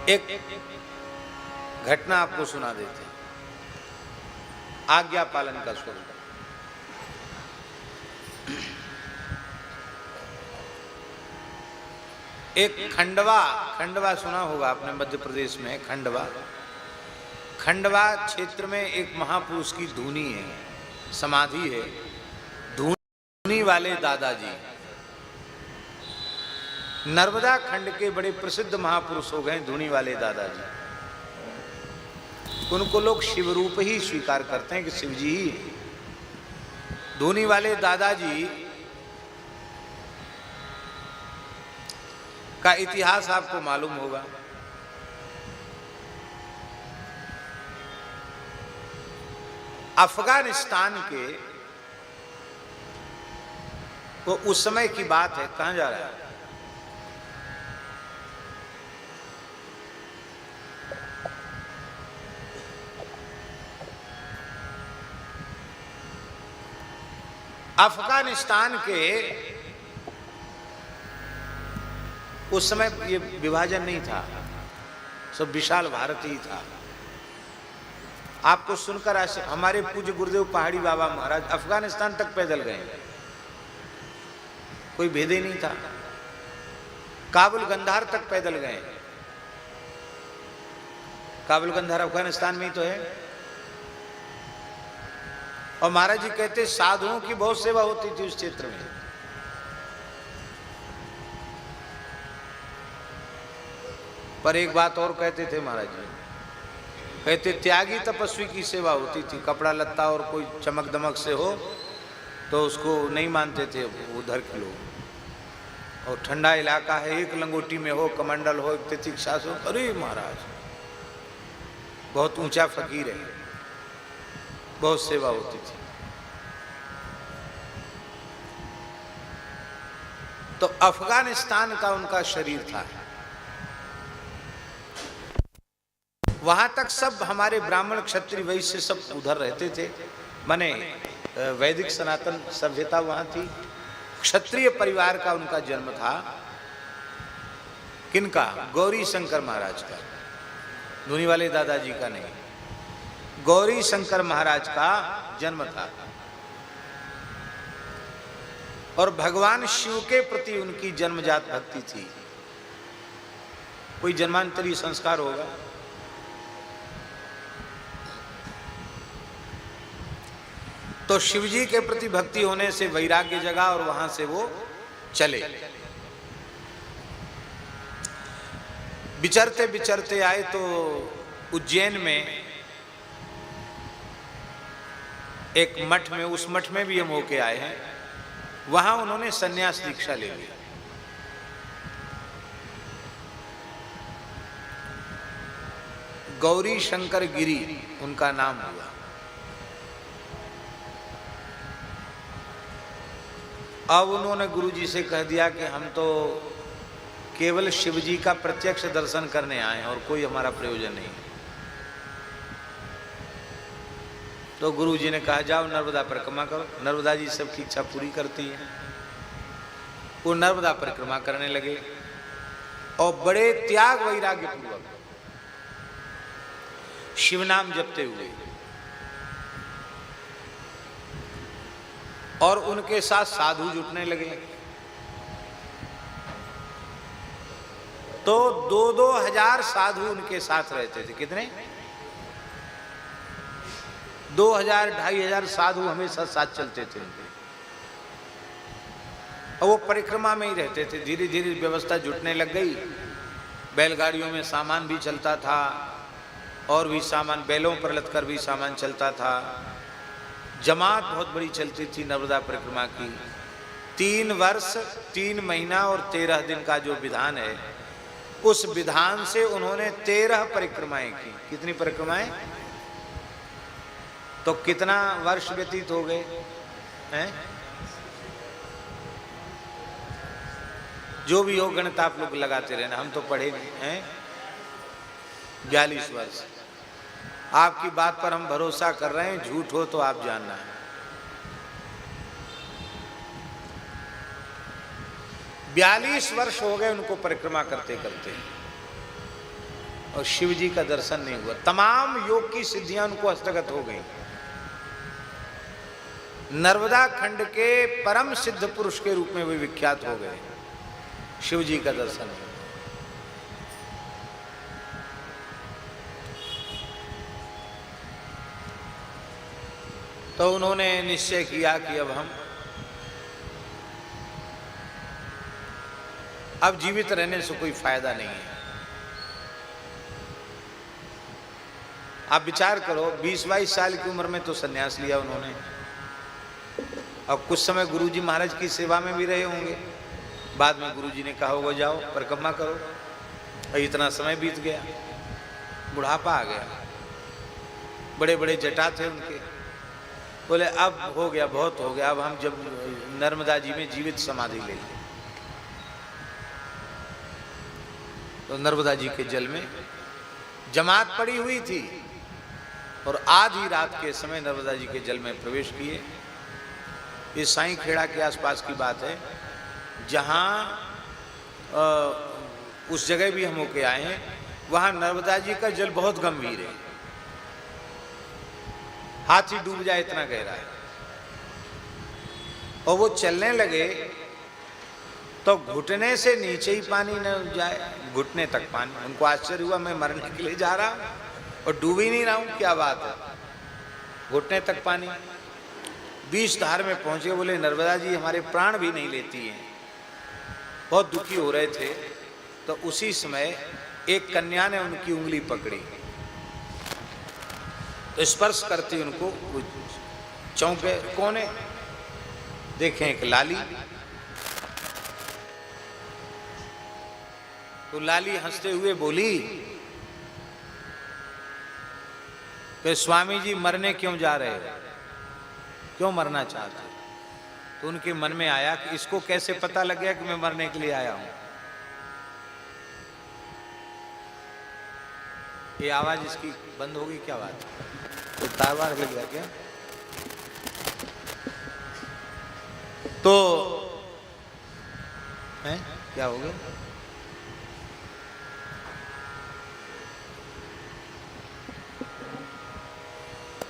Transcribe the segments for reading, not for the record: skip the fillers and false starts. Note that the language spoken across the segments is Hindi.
एक घटना आपको सुना देते हैं, आज्ञा पालन का स्वरूप। एक खंडवा सुना होगा आपने, मध्य प्रदेश में खंडवा क्षेत्र में एक महापुरुष की धूनी है, समाधि है, धूनी वाले दादाजी। नर्मदा खंड के बड़े प्रसिद्ध महापुरुष हो गए धूनी वाले दादाजी। उनको लोग शिव रूप ही स्वीकार करते हैं कि शिव जी ही है। धूनी वाले दादाजी का इतिहास आपको मालूम होगा। अफगानिस्तान के, वो उस समय की बात है, कहां जा रहा है? अफगानिस्तान के उस समय ये विभाजन नहीं था, सब विशाल भारत ही था। आपको सुनकर हमारे पूज्य गुरुदेव पहाड़ी बाबा महाराज अफगानिस्तान तक पैदल गए, कोई भेद ही नहीं था। काबुल गंधार तक पैदल गए। काबुल गंधार अफगानिस्तान में ही तो है। और महाराज जी कहते साधुओं की बहुत सेवा होती थी उस क्षेत्र में। पर एक बात और कहते थे महाराज जी, कहते त्यागी तपस्वी की सेवा होती थी। कपड़ा लत्ता और कोई चमक दमक से हो तो उसको नहीं मानते थे उधर के लोग। और ठंडा इलाका है, एक लंगोटी में हो, कमंडल हो, एक तितिक्षा हो, अरे महाराज बहुत ऊंचा फकीर है, बहुत सेवा होती थी। तो अफगानिस्तान का उनका शरीर था। वहां तक सब हमारे ब्राह्मण क्षत्रिय वैश्य सब उधर रहते थे, माने वैदिक सनातन सभ्यता वहां थी। क्षत्रिय परिवार का उनका जन्म था। किनका? गौरी शंकर महाराज का, धूनी वाले दादाजी का नहीं, गौरी शंकर महाराज का जन्म था। और भगवान शिव के प्रति उनकी जन्मजात भक्ति थी। कोई जन्मांतरीय संस्कार होगा। तो शिव जी के प्रति भक्ति होने से वैराग्य जगा और वहां से वो चले। विचरते विचरते आए तो उज्जैन में एक मठ में, उस मठ में भी हम होके आए हैं, वहां उन्होंने संन्यास दीक्षा ले ली। गौरी शंकर गिरी उनका नाम हुआ। अब उन्होंने गुरुजी से कह दिया कि हम तो केवल शिव जी का प्रत्यक्ष दर्शन करने आए हैं और कोई हमारा प्रयोजन नहीं है। तो गुरुजी ने कहा जाओ नर्मदा परिक्रमा करो। नर्मदा जी सबकी इच्छा पूरी करती हैं। वो नर्मदा परिक्रमा करने लगे और बड़े त्याग वैराग्य पूर्वक शिव नाम जपते हुए, और उनके साथ साधु जुटने लगे। तो 2-2 हजार साधु उनके साथ रहते थे। कितने? 2000-2500 साधु हमेशा साथ चलते थे उनके। और वो परिक्रमा में ही रहते थे। धीरे धीरे व्यवस्था जुटने लग गई। बैलगाड़ियों में सामान भी चलता था और भी सामान, बैलों पर लदकर भी सामान चलता था। जमात बहुत बड़ी चलती थी नर्मदा परिक्रमा की। 3 वर्ष 3 महीना और 13 दिन का जो विधान है, उस विधान से उन्होंने 13 परिक्रमाएं की। कितनी परिक्रमाएं? तो कितना वर्ष व्यतीत हो गए हैं? जो भी हो गणित आप लोग लगाते रहना, हम तो पढ़े नहीं हैं। 42 वर्ष। आपकी बात पर हम भरोसा कर रहे हैं, झूठ हो तो आप जानना है। 42 वर्ष हो गए उनको परिक्रमा करते करते। और शिव जी का दर्शन नहीं हुआ। तमाम योग की सिद्धियां उनको हस्तगत हो गई। नर्मदा खंड के परम सिद्ध पुरुष के रूप में वे विख्यात हो गए। शिव जी का दर्शन नहीं। तो उन्होंने निश्चय किया कि अब जीवित रहने से कोई फायदा नहीं है। आप विचार करो, 20-22 साल की उम्र में तो सन्यास लिया उन्होंने। अब कुछ समय गुरुजी महाराज की सेवा में भी रहे होंगे। बाद में गुरुजी ने कहा होगा जाओ परिक्रमा करो, और इतना समय बीत गया, बुढ़ापा आ गया, बड़े बड़े जटा थे उनके। बोले अब हो गया, बहुत हो गया, अब हम जब नर्मदा जी में जीवित समाधि ले लें। तो नर्मदा जी के जल में जमात पड़ी हुई थी और आधी रात के समय नर्मदा जी के जल में प्रवेश किए। ये साईं खेड़ा के आसपास की बात है, जहाँ उस जगह भी हम होके आए हैं। वहाँ नर्मदा जी का जल बहुत गंभीर है, हाथी डूब जाए इतना गहरा है। और वो चलने लगे तो घुटने से नीचे ही पानी न जाए, घुटने तक पानी। उनको आश्चर्य हुआ, मैं मरने के लिए जा रहा हूं और डूब ही नहीं रहा हूं, क्या बात है, घुटने तक पानी। 20 धार में पहुंचे। बोले नर्मदा जी हमारे प्राण भी नहीं लेती हैं। बहुत दुखी हो रहे थे। तो उसी समय एक कन्या ने उनकी उंगली पकड़ी, तो स्पर्श करती उनको चौंके। कौन है? देखें एक लाली। तो लाली हंसते हुए बोली कि स्वामी जी मरने क्यों जा रहे हो, क्यों मरना चाहते हो? तो उनके मन में आया कि इसको कैसे पता लग गया कि मैं मरने के लिए आया हूं। ये आवाज इसकी बंद होगी, क्या बात है? तो तार वार लग गया क्या? तो है क्या हो गया?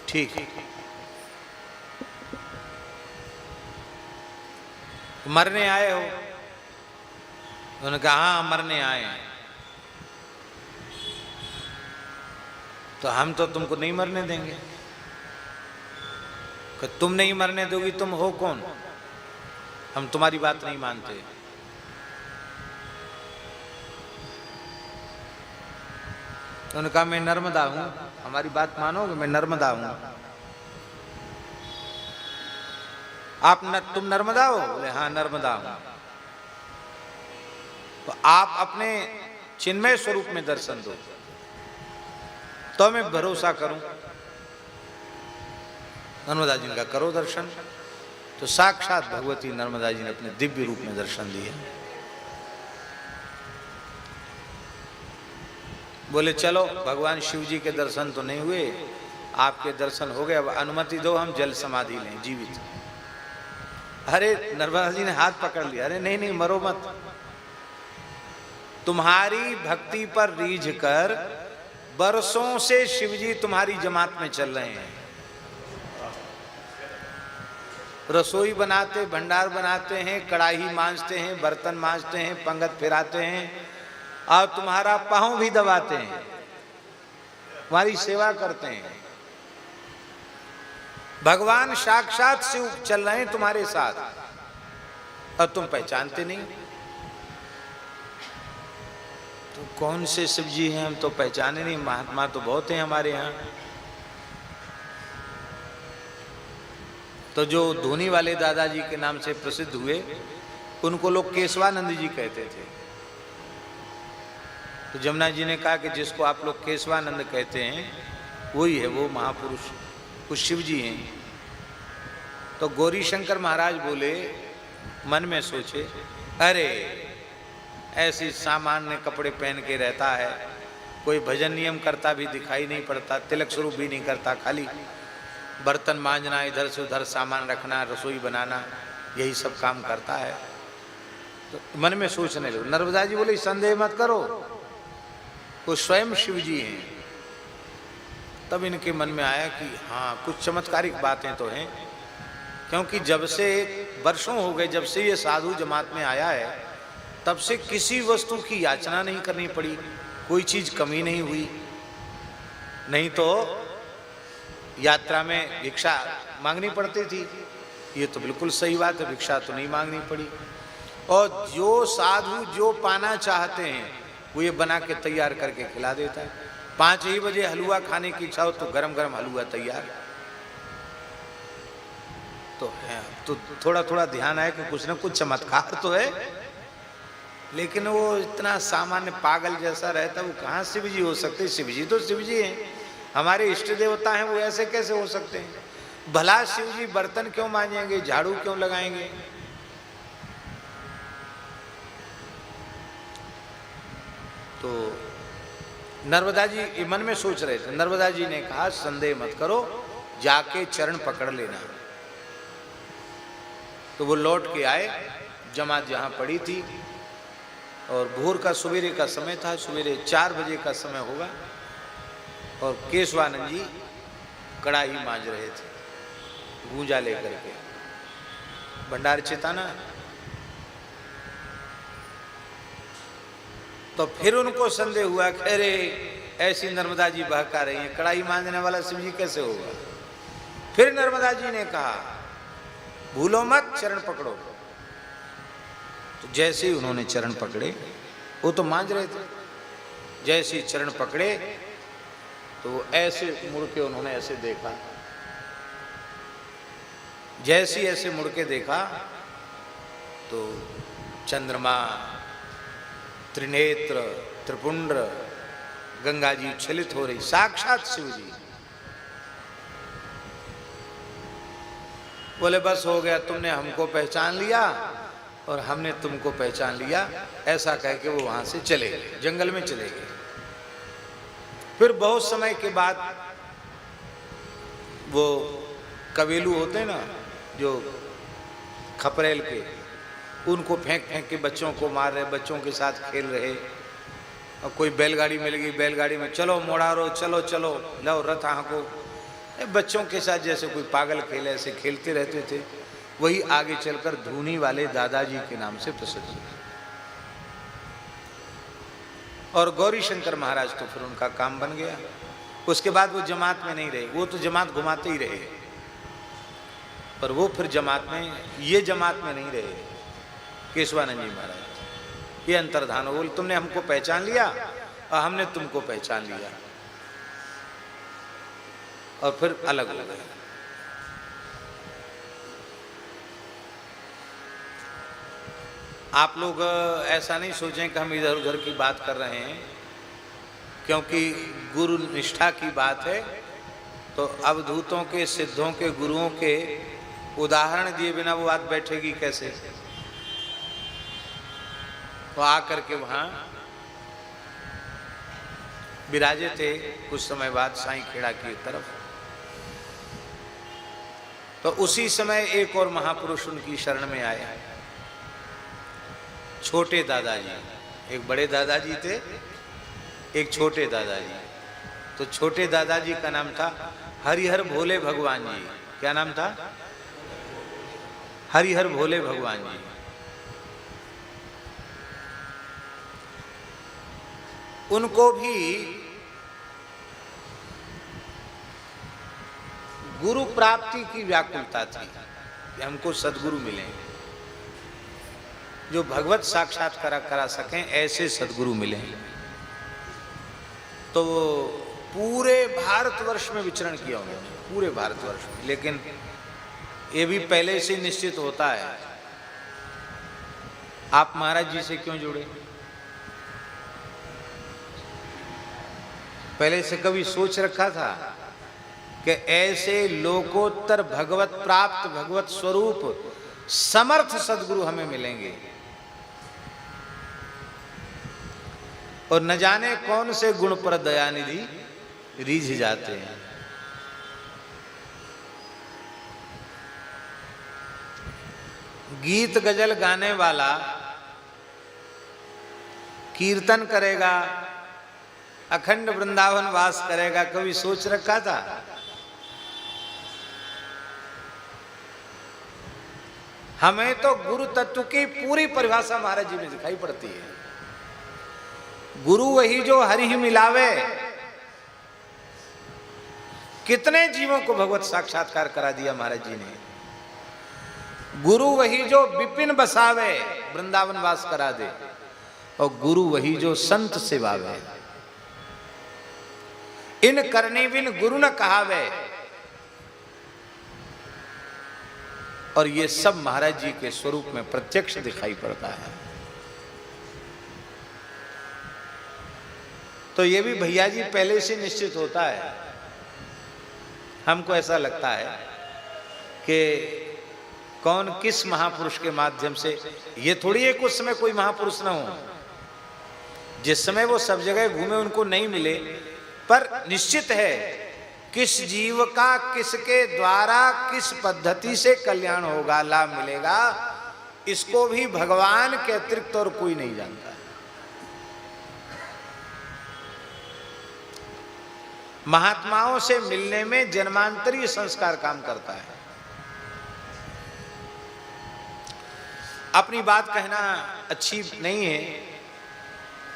ठीक। मरने आए हो? उन्होंने कहा हाँ मरने आए हैं। तो हम तो तुमको नहीं मरने देंगे। कि तुम नहीं मरने दोगी, तुम हो कौन? हम तुम्हारी बात नहीं मानते। तो उन्होंने कहा मैं नर्मदा हूं, हमारी बात मानोगे? मैं नर्मदा हूं। तुम नर्मदा हो? बोले हाँ नर्मदा हूं। तो आप अपने चिन्मय स्वरूप में दर्शन दो तो मैं भरोसा करूं। नर्मदा जी का करो दर्शन। तो साक्षात भगवती नर्मदा जी ने अपने दिव्य रूप में दर्शन दिए। बोले चलो भगवान शिव जी के दर्शन तो नहीं हुए, आपके दर्शन हो गए, अब अनुमति दो हम जल समाधि लें जीवित। अरे नर्मदा जी ने हाथ पकड़ लिया। अरे नहीं नहीं मरो मत, तुम्हारी भक्ति पर रीझ कर बरसों से शिवजी तुम्हारी जमात में चल रहे हैं। रसोई बनाते, भंडार बनाते हैं, कढ़ाई मांजते हैं, बर्तन मांजते हैं, पंगत फिराते हैं और तुम्हारा पांव भी दबाते हैं, तुम्हारी सेवा करते हैं। भगवान साक्षात शिव चल रहे हैं तुम्हारे साथ और तुम पहचानते नहीं। तो कौन से शिव जी हैं, हम तो पहचाने नहीं। महात्मा तो बहुत हैं हमारे यहाँ। तो जो धोनी वाले दादाजी के नाम से प्रसिद्ध हुए, उनको लोग केशवानंद जी कहते थे। तो जमुना जी ने कहा कि जिसको आप लोग केशवानंद कहते हैं वही है वो महापुरुष, कुछ शिव जी हैं। तो गौरी शंकर महाराज बोले, मन में सोचे, अरे ऐसी सामान्य कपड़े पहन के रहता है, कोई भजन नियम करता भी दिखाई नहीं पड़ता, तिलक स्वरूप भी नहीं करता, खाली बर्तन मांजना, इधर से उधर सामान रखना, रसोई बनाना, यही सब काम करता है। तो मन में सोचने लगे। नर्मदा जी बोले संदेह मत करो, वो स्वयं शिव जी हैं। तब इनके मन में आया कि हाँ, कुछ चमत्कारिक बातें तो हैं, क्योंकि जब से वर्षों हो गए, जब से ये साधु जमात में आया है, तब से किसी वस्तु की याचना नहीं करनी पड़ी, कोई चीज कमी नहीं हुई। नहीं तो यात्रा में भिक्षा मांगनी पड़ती थी। ये तो बिल्कुल सही बात है, भिक्षा तो नहीं मांगनी पड़ी। और जो साधु जो पाना चाहते हैं वो ये बना के तैयार करके खिला देता है। 5 ही बजे हलवा खाने की इच्छा हो तो गरम गरम हलवा तैयार। तो है, तो थोड़ा थोड़ा ध्यान आए कि कुछ ना कुछ चमत्कार तो है, लेकिन वो इतना सामान्य पागल जैसा रहता, वो कहाँ शिव जी हो सकते? शिव जी तो शिव जी हैं, हमारे इष्ट देवता हैं, वो ऐसे कैसे हो सकते हैं? भला शिव जी बर्तन क्यों मांजेंगे, झाड़ू क्यों लगाएंगे? तो नर्मदा जी मन में सोच रहे थे। नर्मदा जी ने कहा, संदेह मत करो, जाके चरण पकड़ लेना। तो वो लौट के आए, जमात जहां पड़ी थी, और भोर का सवेरे का समय था, सवेरे 4 बजे का समय होगा। और केशवानंद जी कड़ाही मांज रहे थे गूंजा लेकर के, भंडार चिताना। तो फिर उनको संदेह हुआ कि अरे ऐसी नर्मदा जी बहका रही हैं, कड़ाही मांजने वाला शिव जी कैसे होगा? फिर नर्मदा जी ने कहा, भूलो मत, चरण पकड़ो। तो जैसे ही उन्होंने चरण पकड़े, वो तो मांज रहे थे, जैसे ही चरण पकड़े तो ऐसे मुड़ के उन्होंने ऐसे देखा। जैसे ऐसे मुड़ के देखा तो चंद्रमा, त्रिनेत्र, त्रिपुंड्र, गंगा जी उच्छलित हो रही, साक्षात शिव जी। बोले बस हो गया, तुमने हमको पहचान लिया और हमने तुमको पहचान लिया। ऐसा कह के वो वहां से चले गए, जंगल में चले गए। फिर बहुत समय के बाद वो कबीलू होते हैं ना, जो खपरेल के, उनको फेंक फेंक के बच्चों को मार रहे, बच्चों के साथ खेल रहे। और कोई बैलगाड़ी में लगी, बैलगाड़ी में चलो मोड़ारो, चलो चलो, लो रथ हाँको। बच्चों के साथ जैसे कोई पागल खेले, ऐसे खेलते रहते थे। वही आगे चलकर धूनी वाले दादाजी के नाम से प्रसिद्ध हुए। और गौरी शंकर महाराज तो फिर उनका काम बन गया। उसके बाद वो जमात में नहीं रहे, वो तो जमात घुमाते ही रहे, पर वो फिर जमात में, ये जमात में नहीं रहे। केशवानंद जी महाराज ये अंतर्धान हो, बोले तुमने हमको पहचान लिया और हमने तुमको पहचान लिया, और फिर अलग हो गए। आप लोग ऐसा नहीं सोचें कि हम इधर उधर की बात कर रहे हैं, क्योंकि गुरु निष्ठा की बात है। तो अवधूतों के, सिद्धों के, गुरुओं के उदाहरण दिए बिना वो बात बैठेगी कैसे? वो आकर के वहां विराजे थे कुछ समय बाद साईं खेड़ा की तरफ। तो उसी समय एक और महापुरुष उनकी शरण में आए, छोटे दादाजी। एक बड़े दादाजी थे, एक छोटे दादाजी। तो छोटे दादाजी का नाम था हरिहर भोले भगवान जी। क्या नाम था? हरिहर भोले भगवान जी। उनको भी गुरु प्राप्ति की व्याकुलता थी कि हमको सद्गुरु मिले, जो भगवत साक्षात्कार करा सकें, ऐसे सद्गुरु मिले। तो पूरे भारतवर्ष में विचरण किया उन्होंने, पूरे भारतवर्ष में। लेकिन ये भी पहले से निश्चित होता है। आप महाराज जी से क्यों जुड़े? पहले से कभी सोच रखा था कि ऐसे लोकोत्तर भगवत प्राप्त, भगवत स्वरूप समर्थ सद्गुरु हमें मिलेंगे? और न जाने कौन से गुण पर दयानिधि रीझ जाते हैं। गीत गजल गाने वाला कीर्तन करेगा, अखंड वृंदावन वास करेगा, कभी सोच रखा था? हमें तो गुरु तत्व की पूरी परिभाषा महाराज जी में दिखाई पड़ती है। गुरु वही जो हरि ही मिलावे। कितने जीवों को भगवत साक्षात्कार करा दिया महाराज जी ने। गुरु वही जो विपिन बसावे, वृंदावन वास करा दे। और गुरु वही जो संत सेवावे, इन करनी बिन गुरु न कहावे। और ये सब महाराज जी के स्वरूप में प्रत्यक्ष दिखाई पड़ता है। तो ये भी भैया जी पहले से निश्चित होता है। हमको ऐसा लगता है कि कौन किस महापुरुष के माध्यम से, ये थोड़ी है कुछ समय कोई महापुरुष ना हो, जिस समय वो सब जगह घूमे उनको नहीं मिले, पर निश्चित है किस जीव का किसके द्वारा किस पद्धति से कल्याण होगा, लाभ मिलेगा, इसको भी भगवान के अतिरिक्त और कोई नहीं जानता। महात्माओं से मिलने में जन्मांतरीय संस्कार काम करता है। अपनी बात कहना अच्छी नहीं है।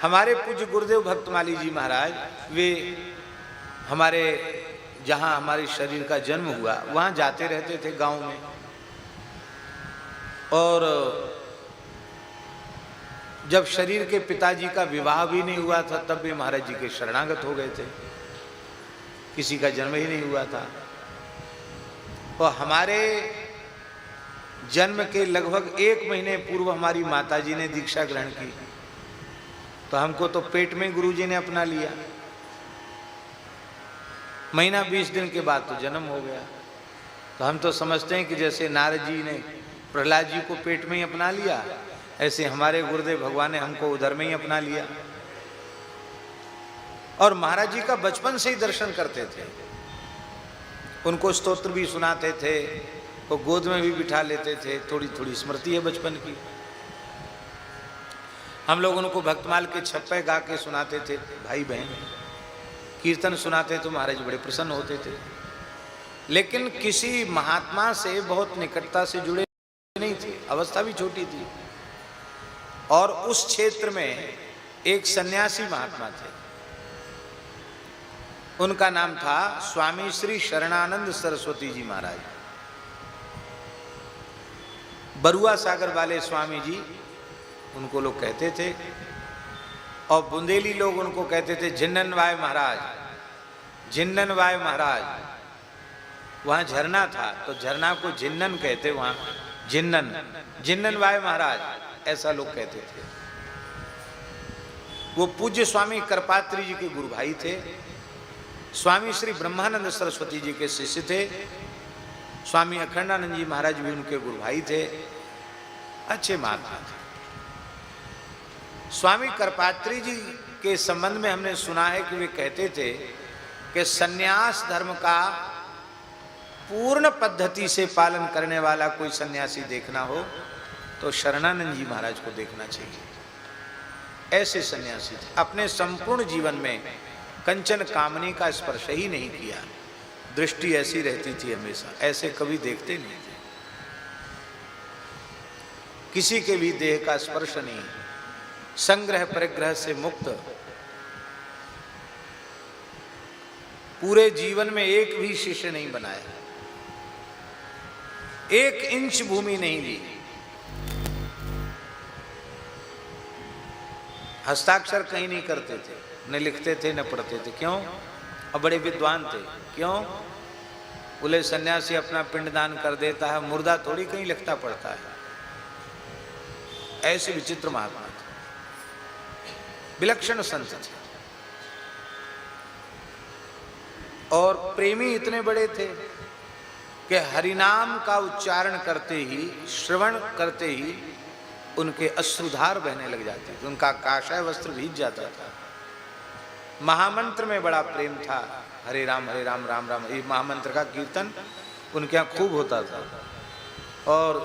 हमारे पूज्य गुरुदेव भक्तमाली जी महाराज, वे हमारे जहाँ हमारे शरीर का जन्म हुआ वहाँ जाते रहते थे गांव में। और जब शरीर के पिताजी का विवाह भी नहीं हुआ था तब भी महाराज जी के शरणागत हो गए थे। किसी का जन्म ही नहीं हुआ था। और हमारे जन्म के लगभग 1 महीने पूर्व हमारी माताजी ने दीक्षा ग्रहण की, तो हमको तो पेट में गुरुजी ने अपना लिया। महीना 20 दिन के बाद तो जन्म हो गया। तो हम तो समझते हैं कि जैसे नारद जी ने प्रहलाद जी को पेट में ही अपना लिया, ऐसे हमारे गुरुदेव भगवान ने हमको उधर में ही अपना लिया। और महाराज जी का बचपन से ही दर्शन करते थे, उनको स्तोत्र भी सुनाते थे, वो गोद में भी बिठा लेते थे। थोड़ी थोड़ी स्मृति है बचपन की। हम लोग उनको भक्तमाल के छप्पे गा के सुनाते थे, भाई बहन कीर्तन सुनाते तो महाराज बड़े प्रसन्न होते थे। लेकिन किसी महात्मा से बहुत निकटता से जुड़े नहीं थे, अवस्था भी छोटी थी। और उस क्षेत्र में एक सन्यासी महात्मा थे, उनका नाम था स्वामी श्री शरणानंद सरस्वती जी महाराज। बरुआ सागर वाले स्वामी जी उनको लोग कहते थे, और बुंदेली लोग उनको कहते थे झिन्ननवाय महाराज। झिन्ननवाय महाराज, वहाँ झरना था तो झरना को झिन्नन कहते, वहाँ झिन्नन, झिन्ननवाय महाराज ऐसा लोग कहते थे। वो पूज्य स्वामी करपात्री जी के गुरु भाई थे। स्वामी श्री ब्रह्मानंद सरस्वती जी के शिष्य थे। स्वामी अखंडानंद जी महाराज भी उनके गुरु भाई थे, अच्छे महात्मा थे। स्वामी करपात्री जी के संबंध में हमने सुना है कि वे कहते थे कि सन्यास धर्म का पूर्ण पद्धति से पालन करने वाला कोई सन्यासी देखना हो तो शरणानंद जी महाराज को देखना चाहिए। ऐसे सन्यासी थे, अपने संपूर्ण जीवन में कंचन कामनी का स्पर्श ही नहीं किया। दृष्टि ऐसी रहती थी हमेशा, ऐसे कभी देखते नहीं थे। किसी के भी देह का स्पर्श नहीं, संग्रह परिग्रह से मुक्त। पूरे जीवन में एक भी शिष्य नहीं बनाया, 1 इंच भूमि नहीं ली। हस्ताक्षर कहीं नहीं करते थे, न लिखते थे न पढ़ते थे। क्यों? अब बड़े विद्वान थे। क्यों? बोले सन्यासी अपना पिंडदान कर देता है, मुर्दा थोड़ी कहीं लिखता पड़ता है। ऐसे विचित्र महात्मा थे, विलक्षण संत थे। और प्रेमी इतने बड़े थे कि हरिनाम का उच्चारण करते ही, श्रवण करते ही उनके अश्रुधार बहने लग जाते थे, उनका काषाय वस्त्र भीग जाता था। महामंत्र में बड़ा प्रेम था, हरे राम राम राम। ये महामंत्र का कीर्तन उनके यहाँ खूब होता था और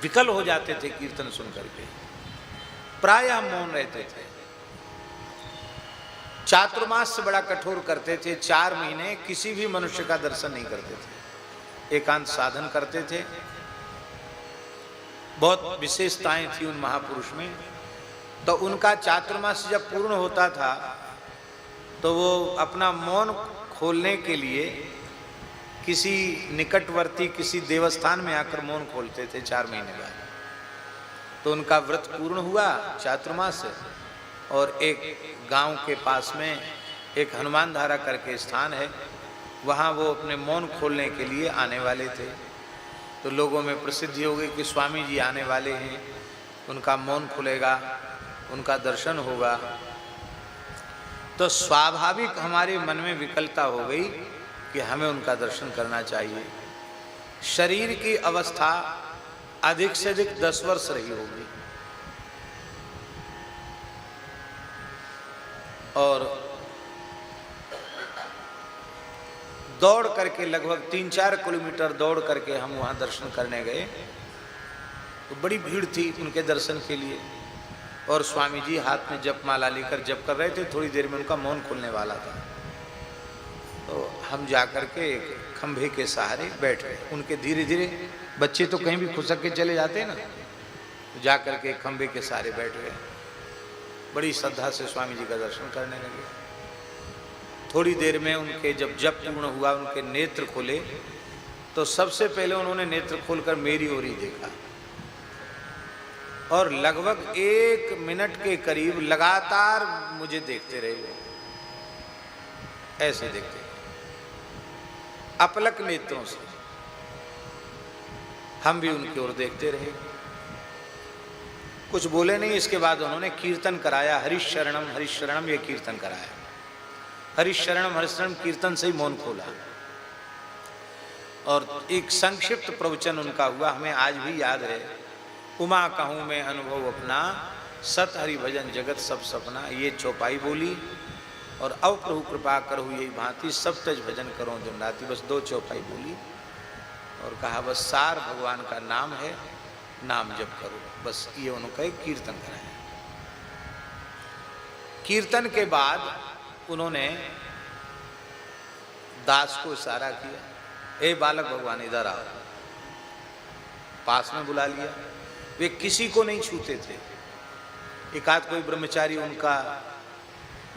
विकल हो जाते थे कीर्तन सुन करके। प्रायः मौन रहते थे। चातुर्मास से बड़ा कठोर करते थे। 4 महीने किसी भी मनुष्य का दर्शन नहीं करते थे, एकांत साधन करते थे। बहुत विशेषताएं थी उन महापुरुष में। तो उनका चातुर्मास जब पूर्ण होता था तो वो अपना मौन खोलने के लिए किसी निकटवर्ती किसी देवस्थान में आकर मौन खोलते थे 4 महीने बाद। तो उनका व्रत पूर्ण हुआ चातुर्मास, और एक गांव के पास में एक हनुमान धारा करके स्थान है, वहाँ वो अपने मौन खोलने के लिए आने वाले थे। तो लोगों में प्रसिद्धि हो गई कि स्वामी जी आने वाले हैं, उनका मौन खुलेगा, उनका दर्शन होगा। तो स्वाभाविक हमारे मन में विकलता हो गई कि हमें उनका दर्शन करना चाहिए। शरीर की अवस्था अधिक से अधिक 10 वर्ष रही होगी, और दौड़ करके लगभग 3-4 किलोमीटर दौड़ करके हम वहाँ दर्शन करने गए। तो बड़ी भीड़ थी उनके दर्शन के लिए, और स्वामी जी हाथ में जप माला लेकर जप कर रहे थे। थोड़ी देर में उनका मौन खुलने वाला था। तो हम जाकर के एक खंभे के सहारे बैठ गए। उनके धीरे धीरे, बच्चे तो कहीं भी खुसक के चले जाते हैं ना, तो जाकर के खंभे के सहारे बैठ गए। बड़ी श्रद्धा से स्वामी जी का दर्शन करने लगे। थोड़ी देर में उनके जब जप पूर्ण हुआ, उनके नेत्र खुले, तो सबसे पहले उन्होंने नेत्र खोलकर मेरी ओर ही देखा, और लगभग 1 मिनट के करीब लगातार मुझे देखते रहे। ऐसे देखते अपलक नेत्रों से, हम भी उनकी ओर देखते रहे, कुछ बोले नहीं। इसके बाद उन्होंने कीर्तन कराया, हरिश शरणम, ये कीर्तन कराया। हरिश शरणम कीर्तन से ही मौन खोला, और एक संक्षिप्त प्रवचन उनका हुआ, हमें आज भी याद है। उमा कहूँ मैं अनुभव अपना, सत हरि भजन जगत सब सपना, ये चौपाई बोली। और अब प्रभु कृपा करो यही भांति, सब तज भजन करो दिन राति। बस 2 चौपाई बोली, और कहा बस सार भगवान का नाम है, नाम जप करो। बस ये उन्होंने एक कीर्तन कराया। कीर्तन के बाद उन्होंने दास को इशारा किया, ए बालक भगवान इधर आओ। पास में बुला लिया। वे किसी को नहीं छूते थे। एकाध कोई ब्रह्मचारी उनका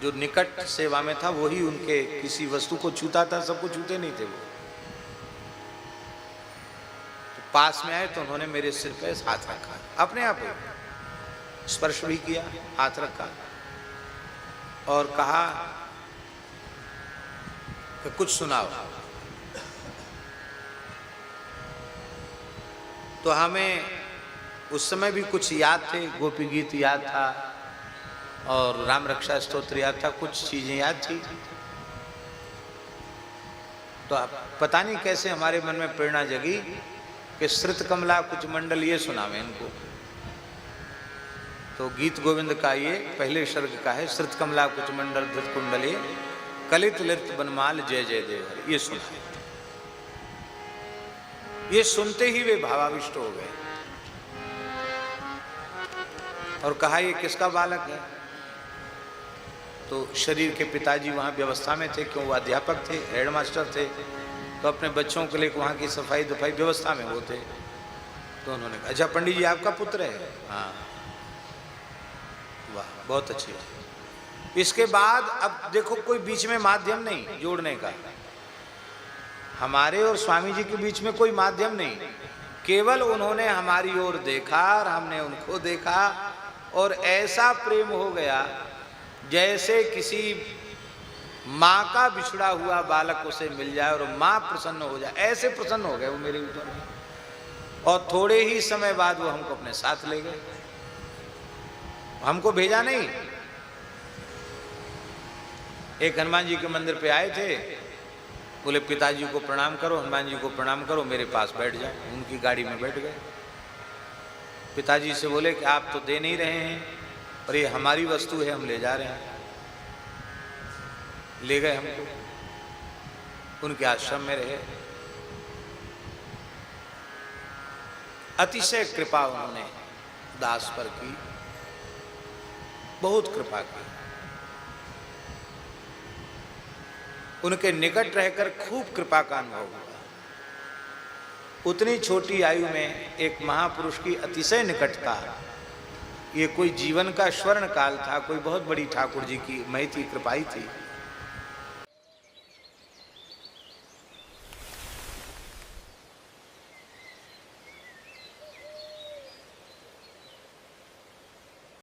जो निकट सेवा में था वही उनके किसी वस्तु को छूता था, सबको छूते नहीं थे वो। तो पास में आए तो उन्होंने मेरे सिर पे हाथ रखा, अपने आप स्पर्श भी किया, हाथ रखा, और कहा कि कुछ सुनाओ। तो हमें उस समय भी कुछ याद थे, गोपी गीत याद था, और राम रक्षा स्तोत्र याद था, कुछ चीजें याद थी। तो अब पता नहीं कैसे हमारे मन में प्रेरणा जगी कि श्रुत कमला कुछ मंडल ये सुनावे इनको। तो गीत गोविंद का ये पहले सर्ग का है, श्रुत कमला कुछ मंडल धृत कुंडले, कलित लित बनमाल जय जय देव, ये सुना। ये सुनते ही वे भावाविष्ट हो गए, और कहा ये किसका बालक है। तो शरीर के पिताजी वहाँ व्यवस्था में थे, क्यों वो अध्यापक थे, हेडमास्टर थे, तो अपने बच्चों के लिए वहाँ की सफाई दफाई व्यवस्था में होते। तो उन्होंने कहा अच्छा पंडित जी आपका पुत्र है? हाँ, वाह बहुत अच्छी। इसके बाद अब देखो कोई बीच में माध्यम नहीं जोड़ने का, हमारे और स्वामी जी के बीच में कोई माध्यम नहीं, केवल उन्होंने हमारी ओर देखा और हमने उनको देखा, और ऐसा प्रेम हो गया जैसे किसी माँ का बिछड़ा हुआ बालक उसे मिल जाए और माँ प्रसन्न हो जाए, ऐसे प्रसन्न हो गए वो मेरे ऊपर। और थोड़े ही समय बाद वो हमको अपने साथ ले गए, हमको भेजा नहीं। एक हनुमान जी के मंदिर पे आए थे, बोले पिताजी को प्रणाम करो, हनुमान जी को प्रणाम करो, मेरे पास बैठ जाए। उनकी गाड़ी में बैठ गए। पिताजी से बोले कि आप तो दे नहीं रहे हैं, और ये हमारी वस्तु है, हम ले जा रहे हैं। ले गए हमको, उनके आश्रम में रहे। अतिशय कृपा उन्होंने दास पर की, बहुत कृपा की। उनके निकट रहकर खूब कृपा का अनुभव हुआ। उतनी छोटी आयु में एक महापुरुष की अतिशय निकटता, ये कोई जीवन का स्वर्ण काल था, कोई बहुत बड़ी ठाकुर जी की महती कृपाई थी।